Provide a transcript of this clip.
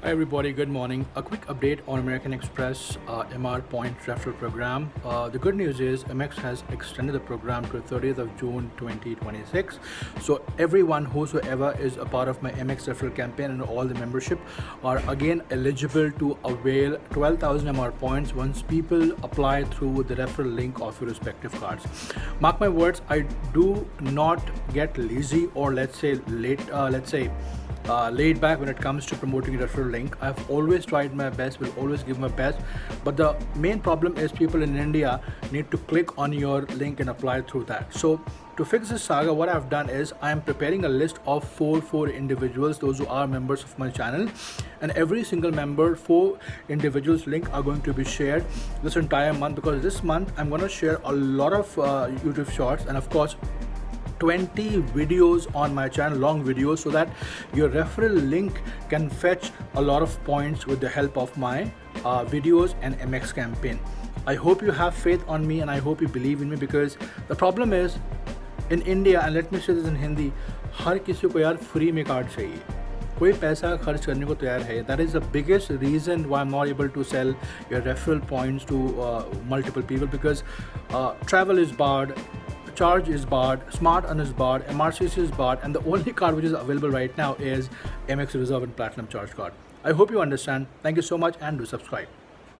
Hi everybody, good morning. A quick update on American Express MR Point Referral Program. The good news is Amex has extended the program to 30th of June 2026. So everyone whosoever is a part of my Amex Referral campaign and all the membership are again eligible to avail 12,000 MR points once people apply through the referral link of your respective cards. Mark my words, I do not get lazy or laid back when it comes to promoting referral link. I've always tried my best, will always give my best, but the main problem is people in India need to click on your link and apply through that. So to fix this saga, what I've done is I am preparing a list of four individuals, those who are members of my channel, and every single member, 4 individuals link are going to be shared this entire month, because this month I'm going to share a lot of YouTube shorts and of course 20 videos on my channel, long videos, so that your referral link can fetch a lot of points with the help of my videos and MX campaign. I hope you have faith on me and I hope you believe in me, because the problem is in India, and let me say this in Hindi, हर किसी को यार free में card चाहिए, कोई पैसा खर्च करने को तैयार है. That is the biggest reason why I'm not able to sell your referral points to multiple people, because travel is barred, charge is barred, smart earn is barred, MRCC is barred, and the only card which is available right now is Amex Reserve and Platinum Charge card. I hope you understand. Thank you so much and do subscribe.